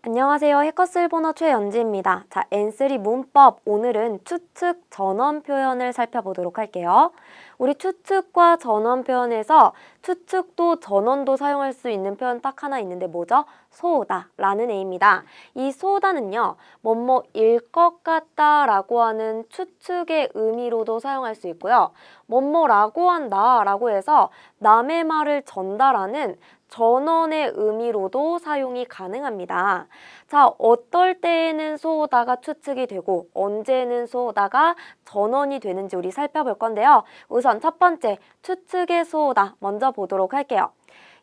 안녕하세요. 해커스 일본어 최연지입니다. 자, N3 문법. 오늘은 추측 전원 표현을 살펴보도록 할게요. 우리 추측과 전원 표현에서 추측도 전원도 사용할 수 있는 표현 딱 하나 있는데 뭐죠? 소다 라는 의미입니다. 이 소다는요, 뭐뭐일 것 같다 라고 하는 추측의 의미로도 사용할 수 있고요. 뭐뭐라고 한다 라고 해서 남의 말을 전달하는 전원의 의미로도 사용이 가능합니다. 자, 어떨 때에는 소다가 추측이 되고 언제는 소다가 전원이 되는지 우리 살펴볼 건데요. 우선 첫 번째, 추측의 소다 먼저 보도록 할게요.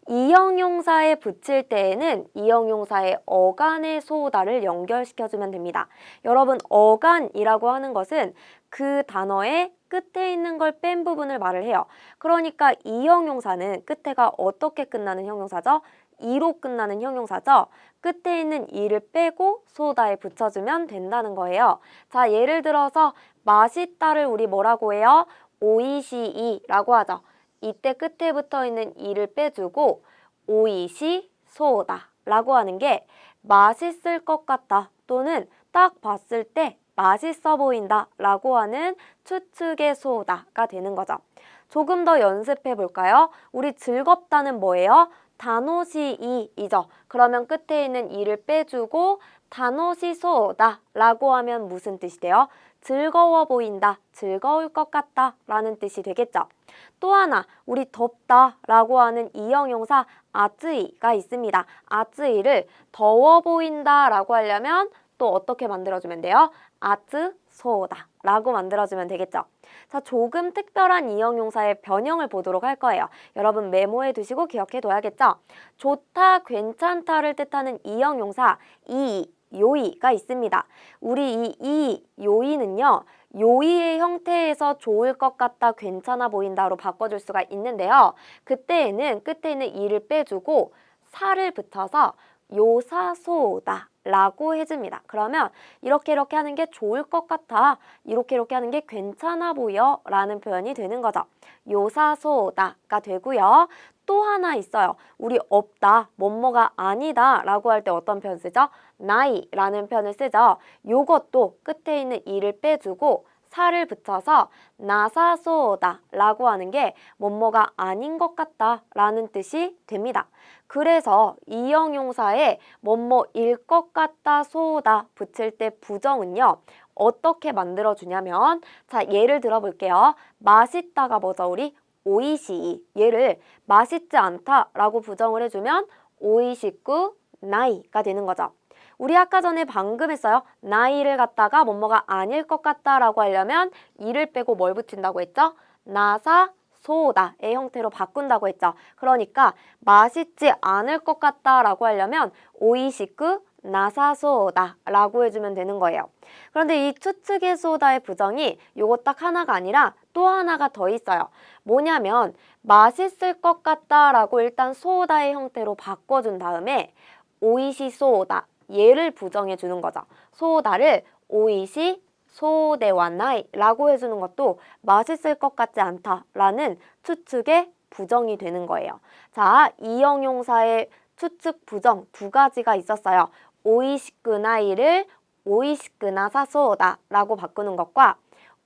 이형용사에 붙일 때에는 이형용사의 어간의 소다를 연결시켜주면 됩니다. 여러분, 어간이라고 하는 것은 그 단어의 끝에 있는 걸 뺀 부분을 말을 해요. 그러니까 이형용사는 끝에가 어떻게 끝나는 형용사죠? 이로 끝나는 형용사죠. 끝에 있는 이를 빼고 소다에 붙여주면 된다는 거예요. 자, 예를 들어서 맛있다를 우리 뭐라고 해요? 오이시이라고 하죠. 이때 끝에 붙어 있는 이를 빼주고 오이시 소다 라고 하는 게 맛있을 것 같다 또는 딱 봤을 때 맛있어 보인다 라고 하는 추측의 소다가 되는 거죠. 조금 더 연습해 볼까요? 우리 즐겁다는 뭐예요? 다노시이이죠. 그러면 끝에 있는 이를 빼주고 다노시소다 라고 하면 무슨 뜻이 돼요? 즐거워 보인다, 즐거울 것 같다 라는 뜻이 되겠죠. 또 하나, 우리 덥다 라고 하는 이형용사 아쯔이가 있습니다. 아쯔이를 더워 보인다 라고 하려면 또 어떻게 만들어주면 돼요? 아쯔소다 라고 만들어주면 되겠죠. 자, 조금 특별한 이형용사의 변형을 보도록 할 거예요. 여러분 메모해 두시고 기억해 둬야겠죠? 좋다, 괜찮다를 뜻하는 이형용사 요이가 있습니다. 우리 이 요이는요. 요이의 형태에서 좋을 것 같다, 괜찮아 보인다로 바꿔줄 수가 있는데요. 그때에는 끝에 있는 이를 빼주고 사를 붙여서 요사소다 라고 해줍니다. 그러면 이렇게 하는 게 좋을 것 같아, 이렇게 하는 게 괜찮아 보여 라는 표현이 되는 거죠. 요사소다가 되고요. 또 하나 있어요. 우리 없다, 뭐뭐가 아니다 라고 할 때 어떤 표현 쓰죠? 나이 라는 표현을 쓰죠. 요것도 끝에 있는 이를 빼주고 사를 붙여서 나사소다 라고 하는 게 뭐뭐가 아닌 것 같다 라는 뜻이 됩니다. 그래서 이형용사에 뭐뭐일 것 같다 소다 붙일 때 부정은요. 어떻게 만들어주냐면 자, 예를 들어볼게요. 맛있다가 뭐죠 우리? 오이시이. 얘를 맛있지 않다 라고 부정을 해주면 오이시쿠 나이가 되는 거죠. 우리 아까 전에 방금 했어요. 나이를 갖다가 뭐뭐가 아닐 것 같다라고 하려면 이를 빼고 뭘 붙인다고 했죠? 나사 소다의 형태로 바꾼다고 했죠. 그러니까 맛있지 않을 것 같다라고 하려면 오이시쿠 나사소다 라고 해주면 되는 거예요. 그런데 이 추측의 소다의 부정이 요거 딱 하나가 아니라 또 하나가 더 있어요. 뭐냐면 맛있을 것 같다라고 일단 소다의 형태로 바꿔준 다음에 오이시 소다 얘를 부정해 주는 거죠. 소다를 오이시 소대와 나이 라고 해주는 것도 맛있을 것 같지 않다 라는 추측의 부정이 되는 거예요. 자, 이형용사의 추측 부정 두 가지가 있었어요. 오이시쿠 나이를 오이시쿠 나사소다 라고 바꾸는 것과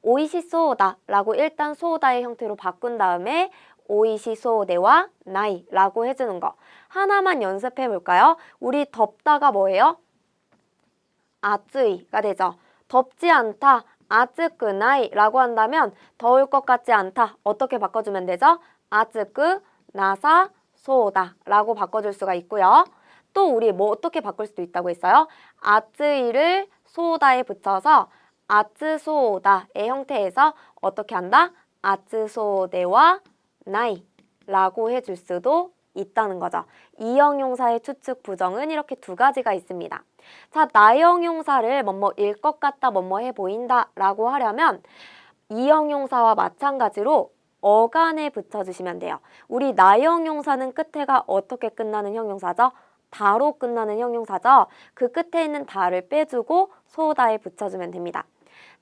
오이시 소다 라고 일단 소다의 형태로 바꾼 다음에 오이시 소대와 나이 라고 해주는 거 하나만 연습해 볼까요? 우리 덥다가 뭐예요? 아쯔이가 되죠. 덥지 않다, 아쯔쿠 나이 라고 한다면 더울 것 같지 않다 어떻게 바꿔주면 되죠? 아쯔쿠 나사 소다 라고 바꿔줄 수가 있고요. 또 우리 뭐 어떻게 바꿀 수도 있다고 했어요? 아쯔이를 소다에 붙여서 아쯔소다의 형태에서 어떻게 한다? 아쯔소대와 나이 라고 해줄 수도 있다는 거죠. 이형용사의 추측 부정은 이렇게 두 가지가 있습니다. 자, 나형용사를 뭐뭐일 것 같다, 뭐뭐해 보인다 라고 하려면 이형용사와 마찬가지로 어간에 붙여주시면 돼요. 우리 나형용사는 끝에가 어떻게 끝나는 형용사죠? 다로 끝나는 형용사죠. 그 끝에 있는 다를 빼주고 소다에 붙여주면 됩니다.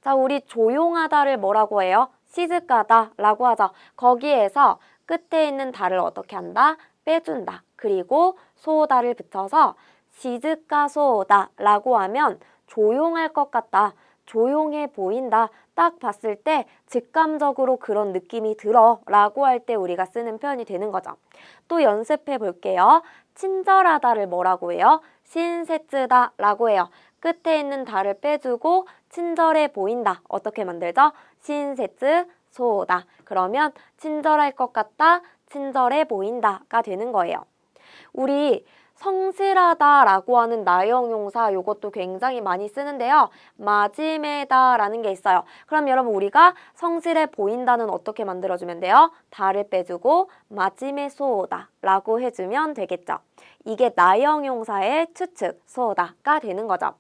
자, 우리 조용하다를 뭐라고 해요? 시즈까다 라고 하죠. 거기에서 끝에 있는 다를 어떻게 한다? 빼준다. 그리고 소다를 붙여서 시즈카 소다 라고 하면 조용할 것 같다, 조용해 보인다, 딱 봤을 때 직감적으로 그런 느낌이 들어 라고 할 때 우리가 쓰는 표현이 되는 거죠. 또 연습해 볼게요. 친절하다를 뭐라고 해요? 신세츠다 라고 해요. 끝에 있는 다를 빼주고 친절해 보인다. 어떻게 만들죠? 신세츠 소다. 그러면 친절할 것 같다, 친절해 보인다가 되는 거예요. 우리 성실하다라고 하는 나형용사 요것도 굉장히 많이 쓰는데요. 마지메다라는 게 있어요. 그럼 여러분 우리가 성실해 보인다는 어떻게 만들어주면 돼요? 다를 빼주고 마지메소다라고 해주면 되겠죠. 이게 나형용사의 추측, 소다가 되는 거죠.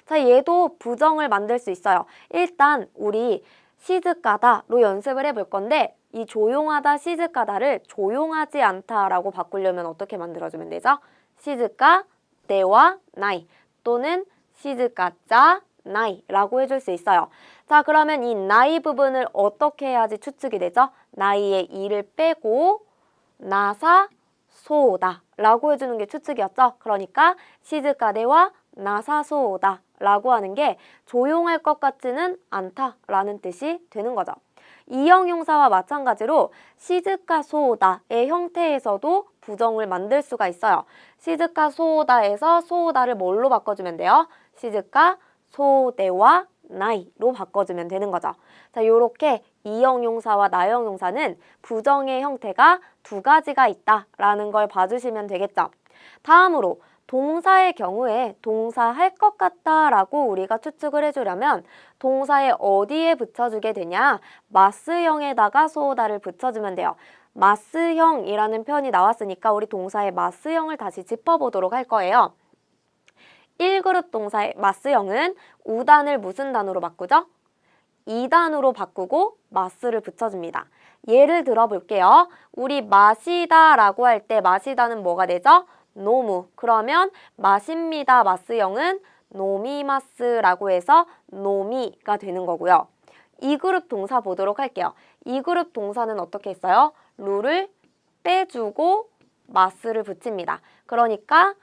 자, 얘도 부정을 만들 수 있어요. 일단 우리 시즈까다로 연습을 해볼 건데 이 조용하다, 시즈까다를 조용하지 않다라고 바꾸려면 어떻게 만들어주면 되죠? 시즈까, 네와 나이 또는 시즈까짜 나이라고 해줄 수 있어요. 자, 그러면 이 나이 부분을 어떻게 해야지 추측이 되죠? 나이의 이를 빼고 나사, 소다 라고 해주는 게 추측이었죠. 그러니까 시즈까, 네와 나사, 소다 라고 하는 게 조용할 것 같지는 않다라는 뜻이 되는 거죠. 이형용사와 마찬가지로 시즈카 소오다의 형태에서도 부정을 만들 수가 있어요. 시즈카 소오다에서 소오다를 뭘로 바꿔주면 돼요? 시즈카 소대와 나이로 바꿔주면 되는 거죠. 자, 요렇게 이형용사와 나형용사는 부정의 형태가 두 가지가 있다라는 걸 봐주시면 되겠죠. 다음으로 동사의 경우에 동사 할 것 같다 라고 우리가 추측을 해주려면 동사에 어디에 붙여주게 되냐? 마스형에다가 소오다를 붙여주면 돼요. 마스형이라는 표현이 나왔으니까 우리 동사의 마스형을 다시 짚어보도록 할 거예요. 1그룹 동사의 마스형은 우단을 무슨 단어로 바꾸죠? 2단으로 바꾸고 마스를 붙여줍니다. 예를 들어볼게요. 우리 마시다 라고 할 때 마시다는 뭐가 되죠? 노무. 그러면 마십니다 마스형은 노미마스라고 해서 노미가 되는 거고요. 2그룹 동사 보도록 할게요. 2그룹 동사는 어떻게 했어요? 루를 빼주고 마스를 붙입니다. 그러니까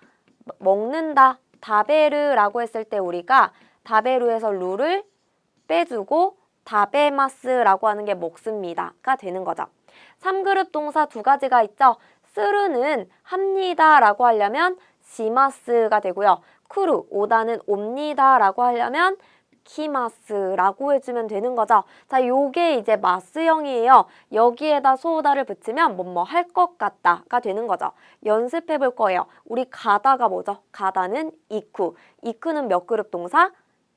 먹는다, 다베르라고 했을 때 우리가 다베르에서 루를 빼주고 다베마스라고 하는 게 먹습니다가 되는 거죠. 3그룹 동사 두 가지가 있죠. 쓰르는 합니다 라고 하려면 시마스가 되고요. 쿠루, 오다는 옵니다 라고 하려면 키마스라고 해주면 되는 거죠. 자, 요게 이제 마스형이에요. 여기에다 소오다를 붙이면 뭐뭐 할 것 같다가 되는 거죠. 연습해 볼 거예요. 우리 가다가 뭐죠? 가다는 이쿠. 이쿠는 몇 그룹 동사?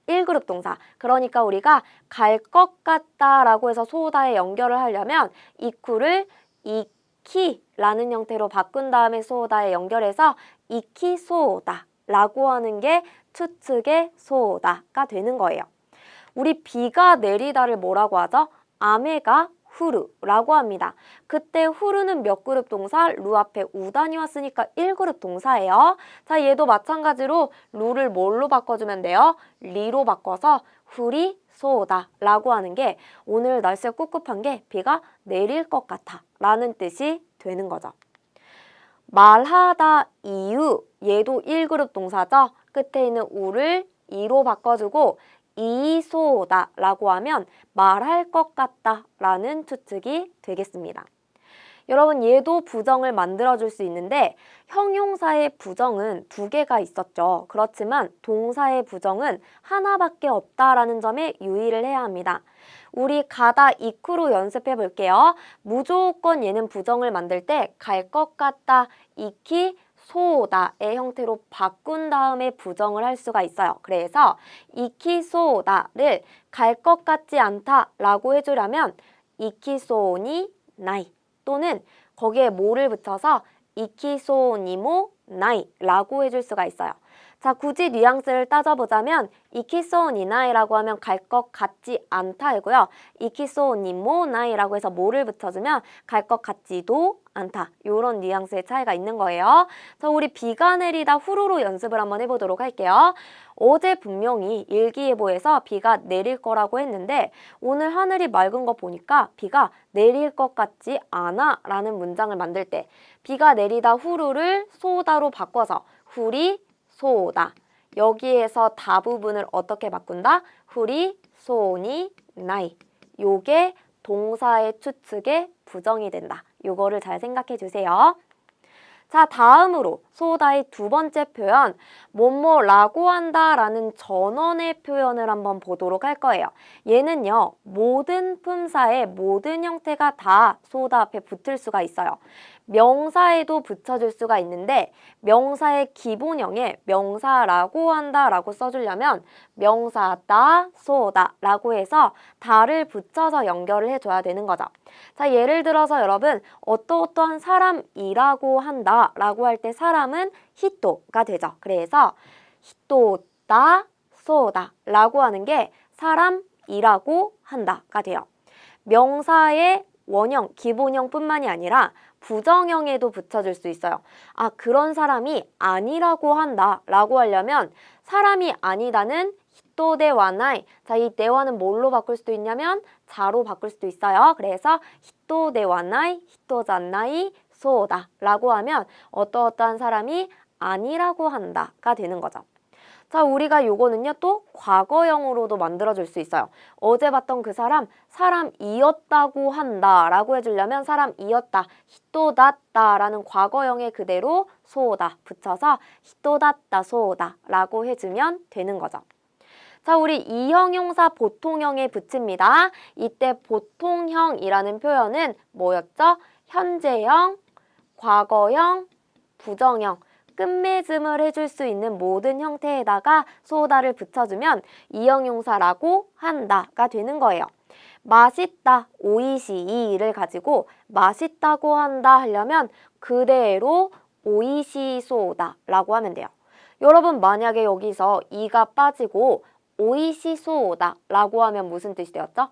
1그룹 동사. 그러니까 우리가 갈 것 같다라고 해서 소오다에 연결을 하려면 이쿠를 이키라는 형태로 바꾼 다음에 소오다에 연결해서 이키소오다라고 하는 게 추측의 소오다가 되는 거예요. 우리 비가 내리다를 뭐라고 하죠? 아메가 후루라고 합니다. 그때 후루는 몇 그룹 동사? 루 앞에 우단이 왔으니까 1그룹 동사예요. 자, 얘도 마찬가지로 루를 뭘로 바꿔주면 돼요? 리로 바꿔서 후리 소오다라고 하는 게 오늘 날씨가 꿉꿉한 게 비가 내릴 것 같아 라는 뜻이 되는 거죠. 말하다 이유, 얘도 1그룹 동사죠. 끝에 있는 우를 이로 바꿔주고 이소다 라고 하면 말할 것 같다 라는 추측이 되겠습니다. 여러분, 얘도 부정을 만들어줄 수 있는데 형용사의 부정은 두 개가 있었죠. 그렇지만 동사의 부정은 하나밖에 없다라는 점에 유의를 해야 합니다. 우리 가다 이쿠로 연습해 볼게요. 무조건 얘는 부정을 만들 때 갈 것 같다, 이키, 소오다의 형태로 바꾼 다음에 부정을 할 수가 있어요. 그래서 이키소오다를 갈 것 같지 않다 라고 해주려면 이키소오니 나이 또는 거기에 뭐를 붙여서 이키소오니모 나이 라고 해줄 수가 있어요. 자, 굳이 뉘앙스를 따져보자면 이키소오니나이라고 하면 갈 것 같지 않다이고요. 이키소오니모 나이라고 해서 뭐를 붙여주면 갈 것 같지도 않다. 이런 뉘앙스의 차이가 있는 거예요. 자, 우리 비가 내리다 후루로 연습을 한번 해보도록 할게요. 어제 분명히 일기예보에서 비가 내릴 거라고 했는데 오늘 하늘이 맑은 거 보니까 비가 내릴 것 같지 않아 라는 문장을 만들 때 비가 내리다 후루를 소다로 바꿔서 후리 소다. 여기에서 다 부분을 어떻게 바꾼다? 후리, 소니, 나이. 요게 동사의 추측의 부정이 된다. 요거를 잘 생각해 주세요. 자, 다음으로 소다의 두 번째 표현, 뭐뭐라고 한다라는 전원의 표현을 한번 보도록 할 거예요. 얘는요, 모든 품사의 모든 형태가 다 소다 앞에 붙을 수가 있어요. 명사에도 붙여줄 수가 있는데 명사의 기본형에 명사라고 한다라고 써주려면 명사다, 소다라고 해서 다를 붙여서 연결을 해줘야 되는 거죠. 자, 예를 들어서 여러분 어떠어떠한 사람이라고 한다라고 할 때 사람은 히토가 되죠. 그래서 히토다, 소다라고 하는 게 사람이라고 한다가 돼요. 명사의 원형, 기본형뿐만이 아니라 부정형에도 붙여줄 수 있어요. 아, 그런 사람이 아니라고 한다라고 하려면 사람이 아니다는 히토 데와 나이. 자, 이 데와는 뭘로 바꿀 수도 있냐면 자로 바꿀 수도 있어요. 그래서 히토 데와 나이, 히토じゃない 소다라고 하면 어떠어떠한 사람이 아니라고 한다가 되는 거죠. 자, 우리가 요거는요 또 과거형으로도 만들어줄 수 있어요. 어제 봤던 그 사람, 사람이었다고 한다라고 해주려면 사람이었다, 히토다다라는 과거형에 그대로 소다 붙여서 히토다다 소다라고 해주면 되는 거죠. 자, 우리 이형용사 보통형에 붙입니다. 이때 보통형이라는 표현은 뭐였죠? 현재형, 과거형, 부정형, 끝맺음을 해줄 수 있는 모든 형태에다가 소다를 붙여주면 이형용사라고 한다가 되는 거예요. 맛있다, 오이시이를 가지고 맛있다고 한다 하려면 그대로 오이시소다라고 하면 돼요. 여러분 만약에 여기서 이가 빠지고 오이시소다라고 하면 무슨 뜻이 되었죠?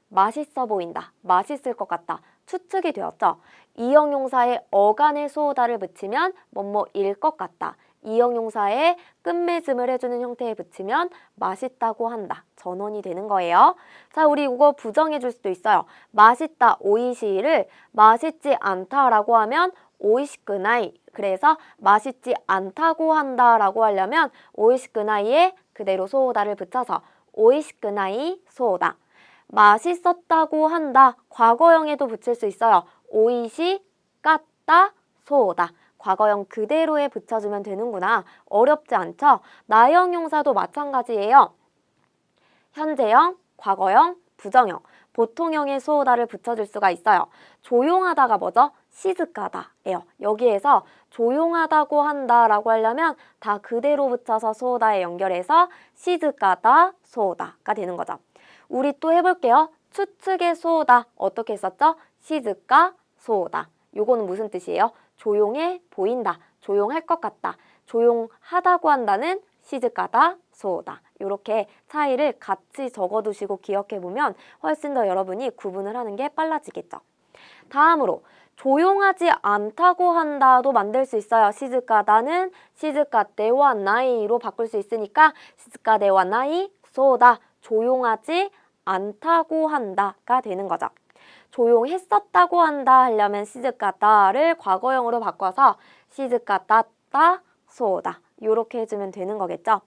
맛있어 보인다, 맛있을 것 같다, 추측이 되었죠. 이형용사에 어간의 소다를 붙이면 뭐뭐일 것 같다. 이형용사에 끝맺음을 해주는 형태에 붙이면 맛있다고 한다. 전원이 되는 거예요. 자, 우리 이거 부정해 줄 수도 있어요. 맛있다, 오이시를 맛있지 않다라고 하면 오이시크나이. 그래서 맛있지 않다고 한다라고 하려면 오이시크나이에 그대로 소다를 붙여서 오이시크나이 소다. 맛있었다고 한다. 과거형에도 붙일 수 있어요. 오이시 까따 소다. 과거형 그대로에 붙여주면 되는구나. 어렵지 않죠? 나형용사도 마찬가지예요. 현재형, 과거형, 부정형, 보통형의 소다를 붙여줄 수가 있어요. 조용하다가 뭐죠? 시즈까다예요. 여기에서 조용하다고 한다라고 하려면 다 그대로 붙여서 소다에 연결해서 시즈까다 소다가 되는 거죠. 우리 또 해볼게요. 추측의 소다 어떻게 했었죠? 시즈까 소다. 요거는 무슨 뜻이에요? 조용해 보인다, 조용할 것 같다. 조용하다고 한다는 시즈까다 소다. 이렇게 차이를 같이 적어두시고 기억해보면 훨씬 더 여러분이 구분을 하는 게 빨라지겠죠. 다음으로 조용하지 않다고 한다도 만들 수 있어요. 시즈까다는 시즈까데와 나이로 바꿀 수 있으니까 시즈까데와 나이 소다. 조용하지 않다고 한다가 되는 거죠. 조용했었다고 한다 하려면 시즈까다를 과거형으로 바꿔서 시즈까다다 소다 이렇게 해주면 되는 거겠죠.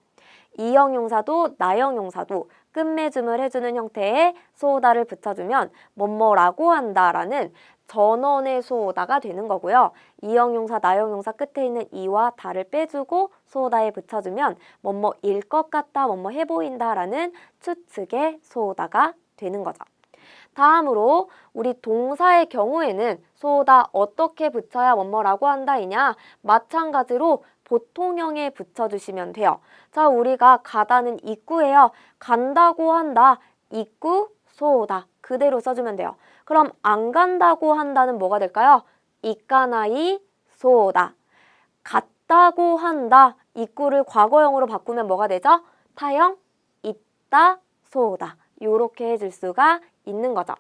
이형용사도 나형용사도 끝맺음을 해주는 형태의 소다를 붙여주면 뭐뭐라고 한다라는 전원의 소다가 되는 거고요. 이형용사, 나형용사 끝에 있는 이와 다를 빼주고 소다에 붙여주면 뭐뭐일 것 같다, 뭐뭐 해 보인다라는 추측의 소다가 되는 거죠. 다음으로 우리 동사의 경우에는 소다 어떻게 붙여야 뭐뭐라고 한다이냐? 마찬가지로 보통형에 붙여주시면 돼요. 자, 우리가 가다는 입구예요. 간다고 한다. 입구 소다 그대로 써주면 돼요. 그럼 안 간다고 한다는 뭐가 될까요? 이까나이 소다. 갔다고 한다. 입구를 과거형으로 바꾸면 뭐가 되죠? 타형 있다 소다. 요렇게 해줄 수가 있는 거죠.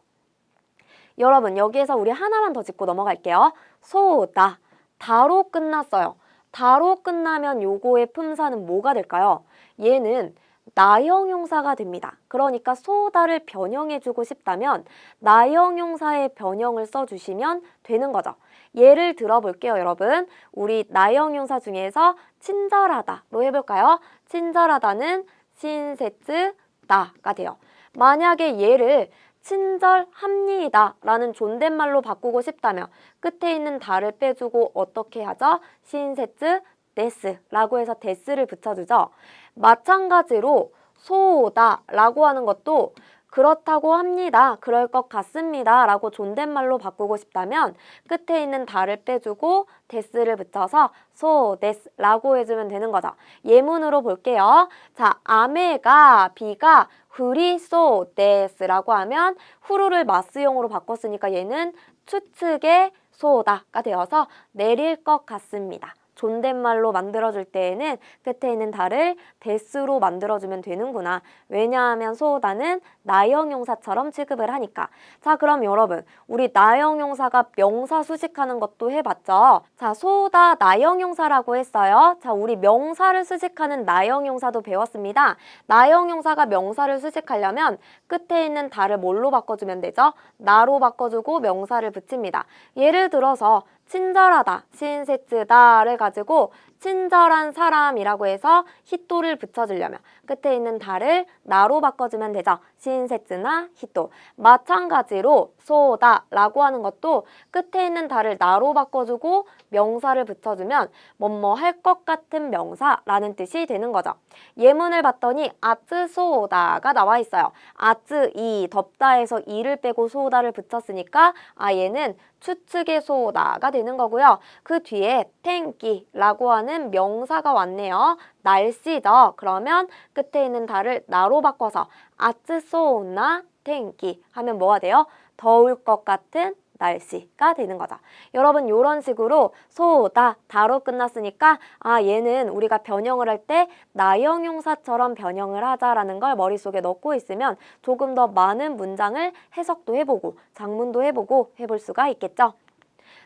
여러분 여기에서 우리 하나만 더 짚고 넘어갈게요. 소다. 다로 끝났어요. 다로 끝나면 요거의 품사는 뭐가 될까요? 얘는 나형용사가 됩니다. 그러니까 쏘다를 변형해주고 싶다면 나형용사의 변형을 써주시면 되는 거죠. 예를 들어볼게요, 여러분. 우리 나형용사 중에서 친절하다로 해볼까요? 친절하다는 신세츠 다가 돼요. 만약에 얘를 친절합니다 라는 존댓말로 바꾸고 싶다면 끝에 있는 다를 빼주고 어떻게 하죠? 신세츠 데스라고 해서 데스를 붙여주죠. 마찬가지로 소다 라고 하는 것도 그렇다고 합니다. 그럴 것 같습니다. 라고 존댓말로 바꾸고 싶다면 끝에 있는 다를 빼주고 데스를 붙여서 소데스 라고 해주면 되는 거죠. 예문으로 볼게요. 자, 아메가 비가 후리 소데스 라고 하면 후루를 마스용으로 바꿨으니까 얘는 추측의 소다가 되어서 내릴 것 같습니다. 존댓말로 만들어줄 때에는 끝에 있는 다를 데스로 만들어주면 되는구나. 왜냐하면 소다는 나형용사처럼 취급을 하니까. 자, 그럼 여러분, 우리 나형용사가 명사 수식하는 것도 해봤죠? 자, 소다 나형용사라고 했어요. 자, 우리 명사를 수식하는 나형용사도 배웠습니다. 나형용사가 명사를 수식하려면 끝에 있는 다를 뭘로 바꿔주면 되죠? 나로 바꿔주고 명사를 붙입니다. 예를 들어서 친절하다, 신세츠다를 가지고 친절한 사람이라고 해서 히토를 붙여주려면 끝에 있는 다를 나로 바꿔주면 되죠. 신세츠나 히토. 마찬가지로 소다라고 하는 것도 끝에 있는 다를 나로 바꿔주고 명사를 붙여주면 뭐뭐 할 것 같은 명사라는 뜻이 되는 거죠. 예문을 봤더니 아츠 소다가 나와 있어요. 아츠 이 덥다에서 이를 빼고 소다를 붙였으니까 얘는 추측의 소다가 되는 거고요. 그 뒤에 텐기라고 하는 명사가 왔네요. 날씨죠. 그러면 끝에 있는 다를 나로 바꿔서 아츠소나 텐기 하면 뭐가 돼요? 더울 것 같은 날씨가 되는 거죠. 여러분 이런 식으로 소다, 다로 끝났으니까 얘는 우리가 변형을 할 때 나형용사처럼 변형을 하자라는 걸 머릿속에 넣고 있으면 조금 더 많은 문장을 해석도 해보고 작문도 해보고 해볼 수가 있겠죠.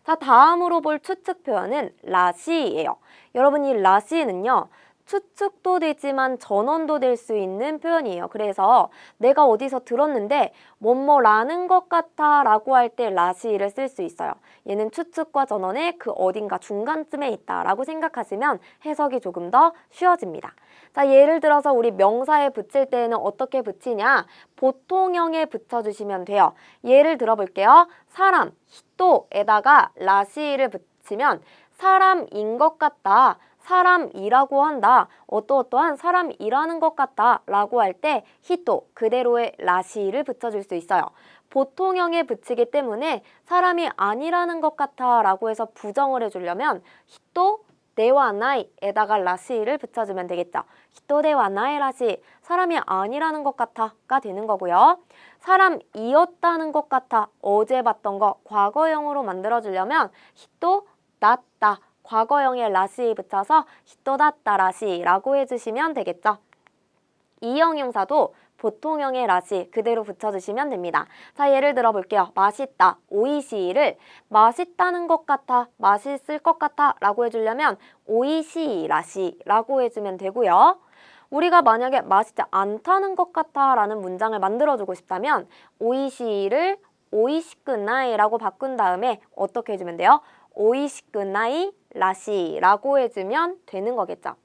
자, 다음으로 볼 추측 표현은 라시예요. 여러분 이 라시는요. 추측도 되지만 전언도 될 수 있는 표현이에요. 그래서 내가 어디서 들었는데 뭐뭐라는 것 같아 라고 할 때 라시를 쓸 수 있어요. 얘는 추측과 전언의 그 어딘가 중간쯤에 있다 라고 생각하시면 해석이 조금 더 쉬워집니다. 자, 예를 들어서 우리 명사에 붙일 때에는 어떻게 붙이냐? 보통형에 붙여주시면 돼요. 예를 들어볼게요. 사람, 히토에다가 라시를 붙이면 사람인 것 같다. 사람이라고 한다. 어떠어떠한 사람이라는 것 같다 라고 할 때 히토 그대로의 라시를 붙여줄 수 있어요. 보통형에 붙이기 때문에 사람이 아니라는 것 같아 라고 해서 부정을 해주려면 히토 데와 나이에다가 라시를 붙여주면 되겠죠. 히토 데와 나이 라시 사람이 아니라는 것 같아가 되는 거고요. 사람이었다는 것 같아 어제 봤던 거 과거형으로 만들어주려면 히토 낫다 과거형의 라시 붙여서 히토다따 라시라고 해주시면 되겠죠. 이 형용사도 보통형의 라시 그대로 붙여주시면 됩니다. 자, 예를 들어 볼게요. 맛있다, 오이시를 맛있다는 것 같아, 맛있을 것 같아 라고 해주려면 오이시 라시라고 해주면 되고요. 우리가 만약에 맛있지 않다는 것 같아 라는 문장을 만들어주고 싶다면 오이시를 오이시크나이라고 바꾼 다음에 어떻게 해주면 돼요? 오이시크나이 라시라고 해주면 되는 거겠죠.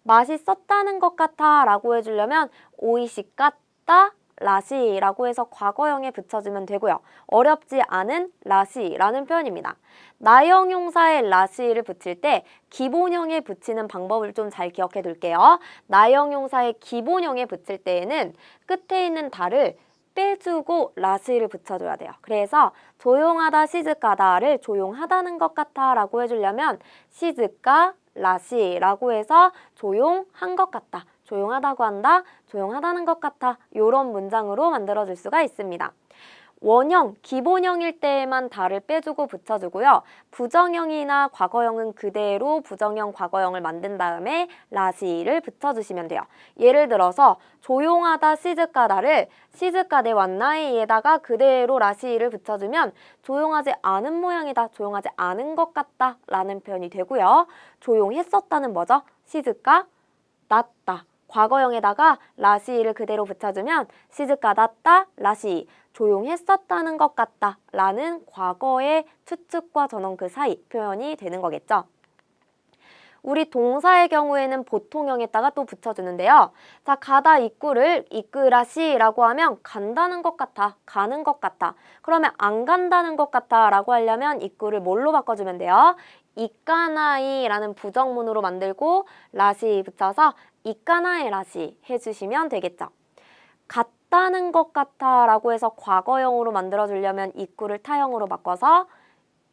맛있었다는 것 같아 라고 해주려면 오이시까따 라시라고 해서 과거형에 붙여주면 되고요. 어렵지 않은 라시라는 표현입니다. 나형용사의 라시를 붙일 때 기본형에 붙이는 방법을 좀 잘 기억해 둘게요. 나형용사의 기본형에 붙일 때에는 끝에 있는 다를 빼주고 라시를 붙여줘야 돼요. 그래서 조용하다 시즈까다를 조용하다는 것 같아 라고 해주려면 시즈까 라시라고 해서 조용한 것 같다. 조용하다고 한다. 조용하다는 것 같아. 이런 문장으로 만들어줄 수가 있습니다. 원형, 기본형일 때에만 다를 빼주고 붙여주고요. 부정형이나 과거형은 그대로 부정형, 과거형을 만든 다음에 라시를 붙여주시면 돼요. 예를 들어서 조용하다 시즈까다를 시즈까데 왔나이에다가 그대로 라시를 붙여주면 조용하지 않은 모양이다, 조용하지 않은 것 같다 라는 표현이 되고요. 조용했었다는 뭐죠? 시즈까, 낫다. 과거형에다가 라시를 그대로 붙여주면 시즈가다따 라시, 조용했었다는 것 같다 라는 과거의 추측과 전원 그 사이 표현이 되는 거겠죠. 우리 동사의 경우에는 보통형에다가 또 붙여주는데요. 자, 가다 이꾸를 이끄라시라고 하면 간다는 것 같아, 가는 것 같아. 그러면 안 간다는 것 같아 라고 하려면 이꾸를 뭘로 바꿔주면 돼요? 이까나이라는 부정문으로 만들고 라시 붙여서 이까나이 라시 해주시면 되겠죠. 같다는 것 같아 라고 해서 과거형으로 만들어주려면 이꾸를 타형으로 바꿔서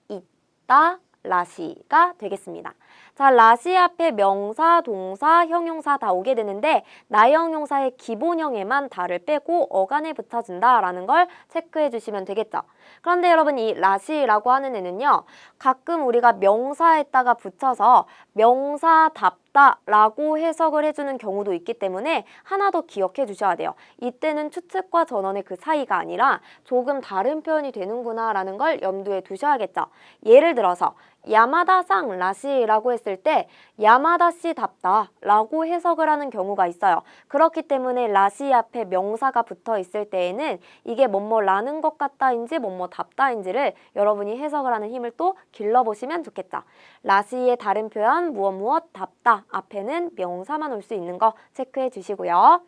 있다 라시가 되겠습니다. 자, 라시 앞에 명사, 동사, 형용사 다 오게 되는데 나형용사의 기본형에만 다를 빼고 어간에 붙여준다라는 걸 체크해 주시면 되겠죠. 그런데 여러분 이 라시라고 하는 애는요. 가끔 우리가 명사에다가 붙여서 명사답다 라고 해석을 해주는 경우도 있기 때문에 하나 더 기억해 주셔야 돼요. 이때는 추측과 전원의 그 사이가 아니라 조금 다른 표현이 되는구나 라는 걸 염두에 두셔야겠죠. 예를 들어서 야마다상 라시라고 했을 때 야마다씨답다 라고 해석을 하는 경우가 있어요. 그렇기 때문에 라시 앞에 명사가 붙어 있을 때에는 이게 뭐뭐라는 것 같다인지 뭐뭐답다인지를 여러분이 해석을 하는 힘을 또 길러보시면 좋겠죠. 라시의 다른 표현 무엇 답다 앞에는 명사만 올 수 있는 거 체크해 주시고요.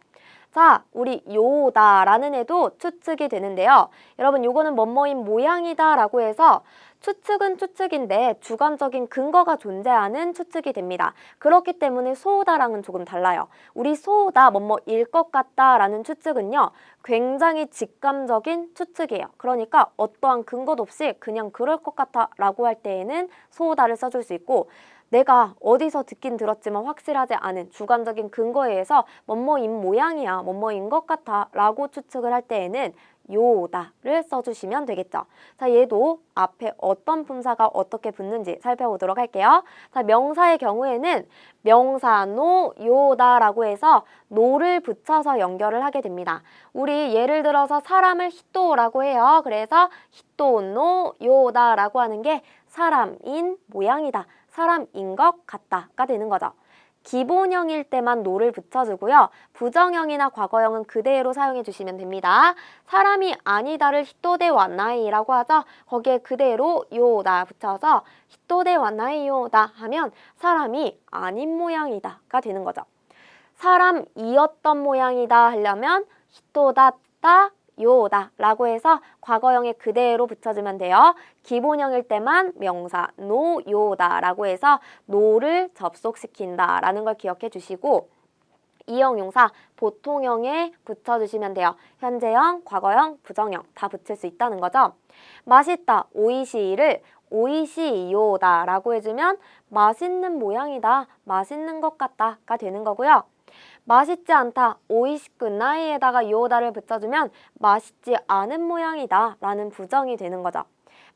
자, 우리 요다라는 애도 추측이 되는데요. 여러분 요거는 뭐뭐인 모양이다 라고 해서 추측은 추측인데 주관적인 근거가 존재하는 추측이 됩니다. 그렇기 때문에 소오다랑은 조금 달라요. 우리 소오다 뭐뭐일 것 같다라는 추측은요. 굉장히 직감적인 추측이에요. 그러니까 어떠한 근거도 없이 그냥 그럴 것 같아 라고 할 때에는 소오다를 써줄 수 있고 내가 어디서 듣긴 들었지만 확실하지 않은 주관적인 근거에 의해서 뭐뭐인 모양이야, 뭐뭐인 것 같아 라고 추측을 할 때에는 요다를 써주시면 되겠죠. 자, 얘도 앞에 어떤 품사가 어떻게 붙는지 살펴보도록 할게요. 자, 명사의 경우에는 명사 노 요다라고 해서 노를 붙여서 연결을 하게 됩니다. 우리 예를 들어서 사람을 히토라고 해요. 그래서 히토 노 요다라고 하는 게 사람인 모양이다. 사람인 것 같다가 되는 거죠. 기본형일 때만 노를 붙여주고요. 부정형이나 과거형은 그대로 사용해 주시면 됩니다. 사람이 아니다를 히토데 와나이라고 하죠. 거기에 그대로 요다 붙여서 히토데 와나이요다 하면 사람이 아닌 모양이다가 되는 거죠. 사람이었던 모양이다 하려면 히토다따 요다 라고 해서 과거형에 그대로 붙여주면 돼요. 기본형일 때만 명사 노 요다 라고 해서 노를 접속시킨다 라는 걸 기억해 주시고 이형용사 보통형에 붙여주시면 돼요. 현재형, 과거형, 부정형 다 붙일 수 있다는 거죠. 맛있다, 오이시를 오이시요다 라고 해주면 맛있는 모양이다, 맛있는 것 같다가 되는 거고요. 맛있지 않다, 오이시쿠나이에다가 요다를 붙여주면 맛있지 않은 모양이다 라는 부정이 되는 거죠.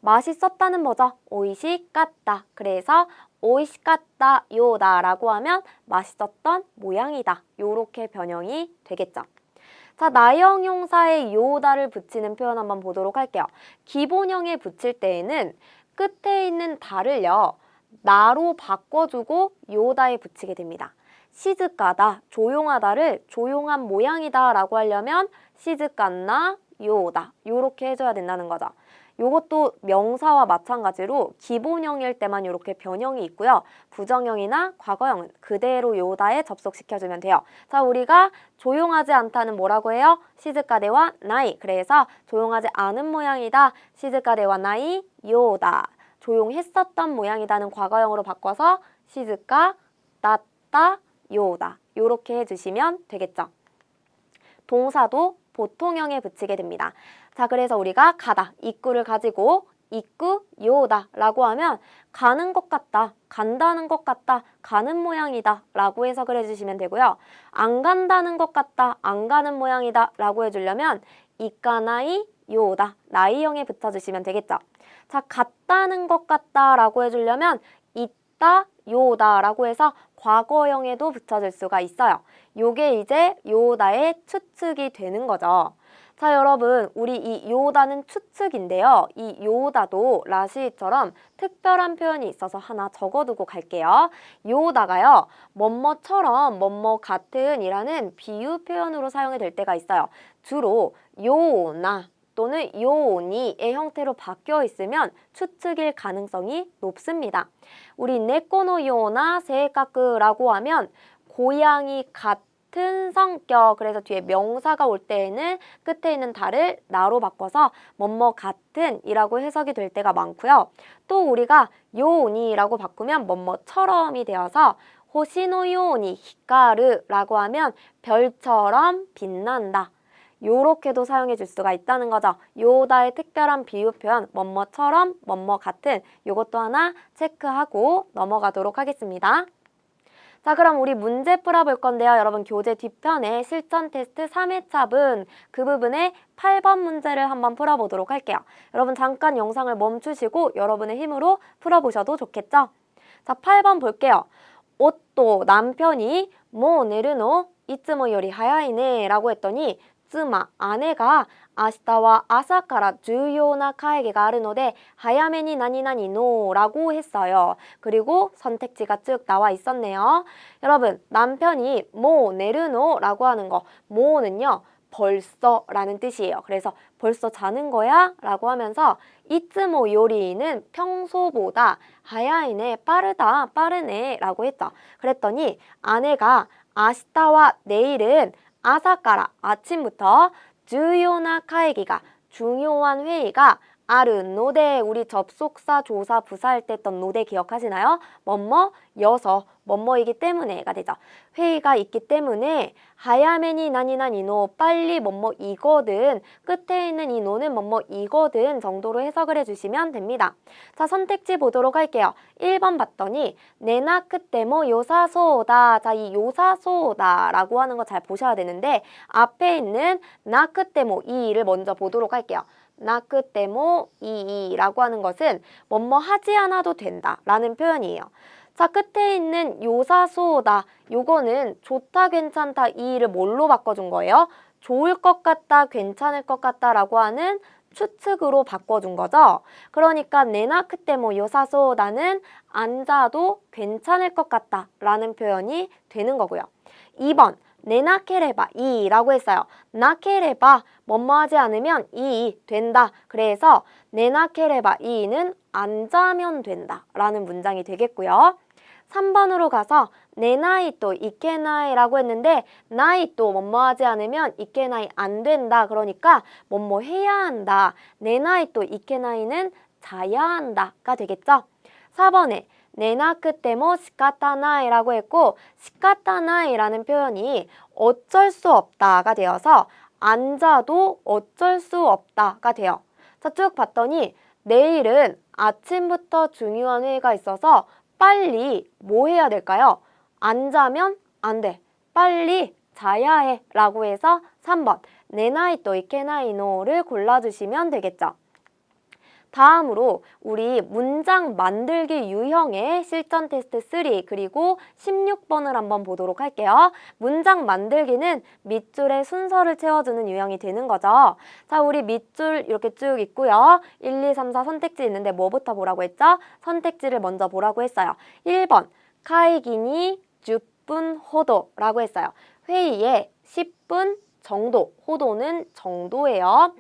맛있었다는 뭐죠? 오이시까다. 그래서 오이시까다 요다 라고 하면 맛있었던 모양이다. 요렇게 변형이 되겠죠. 자, 나형용사에 요다를 붙이는 표현 한번 보도록 할게요. 기본형에 붙일 때에는 끝에 있는 다를요. 나로 바꿔주고 요다에 붙이게 됩니다. 시즈까다, 조용하다를 조용한 모양이다 라고 하려면 시즈까나 요다 요렇게 해줘야 된다는 거죠. 요것도 명사와 마찬가지로 기본형일 때만 이렇게 변형이 있고요. 부정형이나 과거형은 그대로 요다에 접속시켜주면 돼요. 자, 우리가 조용하지 않다는 뭐라고 해요? 시즈까데와 나이. 그래서 조용하지 않은 모양이다. 시즈까데와 나이 요다. 조용했었던 모양이다는 과거형으로 바꿔서 시즈까 나따 요다 요렇게 해주시면 되겠죠. 동사도 보통형에 붙이게 됩니다. 자, 그래서 우리가 가다, 이꾸를 가지고 이꾸 요다 라고 하면 가는 것 같다, 간다는 것 같다, 가는 모양이다 라고 해석을 해주시면 되고요. 안 간다는 것 같다, 안 가는 모양이다 라고 해주려면 이까나이 요다, 나이형에 붙여주시면 되겠죠. 자, 같다는 것 같다 라고 해주려면 있다 요다 라고 해서 과거형에도 붙여줄 수가 있어요. 요게 이제 요다의 추측이 되는 거죠. 자, 여러분, 우리 이 요다는 추측인데요. 이 요다도 라시처럼 특별한 표현이 있어서 하나 적어두고 갈게요. 요다가요, 뭐뭐처럼 뭐뭐 같은 이라는 비유 표현으로 사용이 될 때가 있어요. 주로 요나 또는 요니의 형태로 바뀌어 있으면 추측일 가능성이 높습니다. 우리 네코노 요나 세이카쿠라고 하면 고양이 같은 성격, 그래서 뒤에 명사가 올 때에는 끝에 있는 다를 나로 바꿔서 뭐뭐 같은 이라고 해석이 될 때가 많고요. 또 우리가 요니라고 바꾸면 뭐뭐처럼이 되어서 호시노 요니 히카르라고 하면 별처럼 빛난다. 요렇게도 사용해 줄 수가 있다는 거죠. 요다의 특별한 비유 표현 뭐뭐처럼 뭐뭐 같은 요것도 하나 체크하고 넘어가도록 하겠습니다. 자, 그럼 우리 문제 풀어볼 건데요. 여러분 교재 뒤편에 실전 테스트 3회차분 그 부분에 8번 문제를 한번 풀어보도록 할게요. 여러분 잠깐 영상을 멈추시고 여러분의 힘으로 풀어보셔도 좋겠죠? 자, 8번 볼게요. 옷도 남편이 뭐 내르노 이츠모 요리 하야이네 라고 했더니 쯔마 아내가 아시타와 아사카라 주요나 카에게가あるので 早めに何々の라고 했어요. 그리고 선택지가 쭉 나와 있었네요. 여러분 남편이 뭐 내르노 라고 하는 거 뭐는요 벌써 라는 뜻이에요. 그래서 벌써 자는 거야? 라고 하면서 이츠모 요리는 평소보다 하야이네 빠르다 빠르네 라고 했죠. 그랬더니 아내가 아시타와 내일은 아사카라 아침부터 주요나会議가 중요한 회의가 아르 노데 우리 접속사 조사 부사할 때 했던 노데 기억하시나요? 뭐뭐 여서 뭐뭐이기 때문에가 되죠. 회의가 있기 때문에 하야메니 나니나니노 빨리 뭐뭐이거든 끝에 있는 이 노는 뭐뭐이거든 정도로 해석을 해주시면 됩니다. 자 선택지 보도록 할게요. 1번 봤더니 네나크테모 요사소다. 자 이 요사소다 라고 하는 거 잘 보셔야 되는데 앞에 있는 나크테모 이를 먼저 보도록 할게요. 나크테모 이라고 하는 것은 뭐뭐 하지 않아도 된다 라는 표현이에요. 자 끝에 있는 요사소다 요거는 좋다 괜찮다 이를 뭘로 바꿔준 거예요? 좋을 것 같다 괜찮을 것 같다 라고 하는 추측으로 바꿔준 거죠. 그러니까 네나크테모 요사소다는 앉아도 괜찮을 것 같다 라는 표현이 되는 거고요. 2번 네나케레바 이라고 했어요. 나케레바 뭐뭐 하지 않으면 이 된다. 그래서 네나케레바 이는 안 자면 된다 라는 문장이 되겠고요. 3번으로 가서 내 나이 또 이케나이 라고 했는데 나이 또 뭐뭐 하지 않으면 이케나이 안 된다. 그러니까 뭐뭐 해야 한다. 내 나이 또 이케나이는 자야 한다가 되겠죠. 4번에 네나크테모 시카타나이 라고 했고 시카타나이 라는 표현이 어쩔 수 없다가 되어서 앉아도 어쩔 수 없다가 돼요. 자, 쭉 봤더니 내일은 아침부터 중요한 회의가 있어서 빨리 뭐 해야 될까요? 안 자면 안 돼. 빨리 자야 해 라고 해서 3번 네나이 또 이케나이노를 골라주시면 되겠죠. 다음으로 우리 문장 만들기 유형의 실전 테스트 3 그리고 16번을 한번 보도록 할게요. 문장 만들기는 밑줄에 순서를 채워주는 유형이 되는 거죠. 자, 우리 밑줄 이렇게 쭉 있고요. 1, 2, 3, 4 선택지 있는데 뭐부터 보라고 했죠? 선택지를 먼저 보라고 했어요. 1번 카이기니 10분 호도라고 했어요. 회의에 10분 정도, 호도는 정도예요.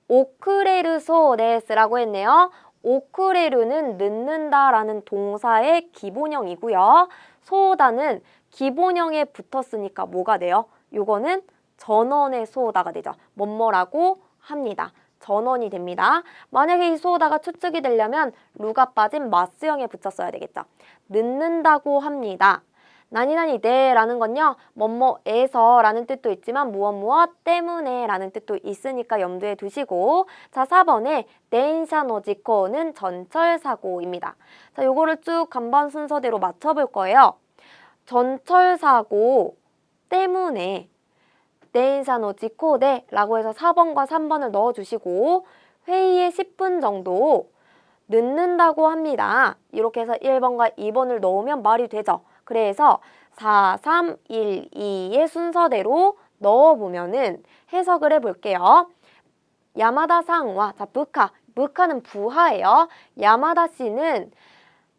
오크레르소 데스라고 했네요. 오크레르는 늦는다라는 동사의 기본형이고요. 소다는 기본형에 붙었으니까 뭐가 돼요? 요거는 전원의 소다가 되죠. 뭐뭐라고 합니다. 전원이 됩니다. 만약에 이 소다가 추측이 되려면 루가 빠진 마스형에 붙였어야 되겠죠. 늦는다고 합니다. 나니나니 네 라는 건요 뭐뭐에서 라는 뜻도 있지만 무엇 때문에 라는 뜻도 있으니까 염두에 두시고 자 4번에電車の事故는 전철사고입니다. 자 요거를 쭉 간번 순서대로 맞춰볼 거예요. 전철사고 때문에 電車の事故で라고 해서 4번과 3번을 넣어주시고 회의에 10분 정도 늦는다고 합니다. 이렇게 해서 1번과 2번을 넣으면 말이 되죠. 그래서 4, 3, 1, 2의 순서대로 넣어보면은 해석을 해볼게요. 야마다 상와 자, 부카는 부하예요. 야마다 씨는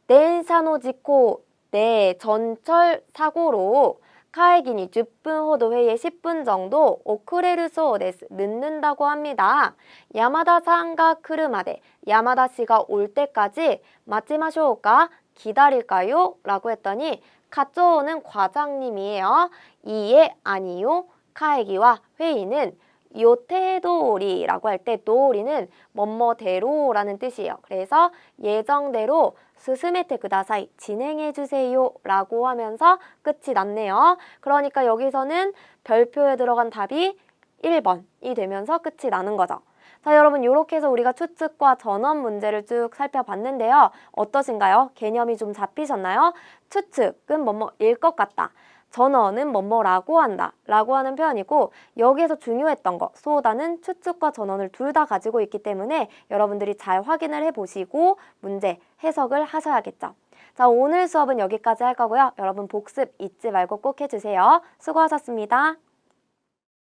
電車の事故 네, 전철 사고로 카에기니 10분 호도 회의에 10분 정도 오쿠레르 소데스 늦는다고 합니다. 야마다 상가 크루마데 야마다 씨가 올 때까지 마치마쇼우까 기다릴까요? 라고 했더니 가쪼는 과장님이에요. 이에 아니요. 카에기와 회의는 요테도리라고 할 때 도리는 뭐뭐대로라는 뜻이에요. 그래서 예정대로 스스메테 쿠다사이 진행해 주세요 라고 하면서 끝이 났네요. 그러니까 여기서는 별표에 들어간 답이 1번이 되면서 끝이 나는 거죠. 자, 여러분 이렇게 해서 우리가 추측과 전원 문제를 쭉 살펴봤는데요. 어떠신가요? 개념이 좀 잡히셨나요? 추측은 뭐뭐일 것 같다. 전원은 뭐뭐라고 한다 라고 하는 표현이고 여기에서 중요했던 거 소다는 추측과 전원을 둘 다 가지고 있기 때문에 여러분들이 잘 확인을 해보시고 문제 해석을 하셔야겠죠. 자, 오늘 수업은 여기까지 할 거고요. 여러분 복습 잊지 말고 꼭 해주세요. 수고하셨습니다.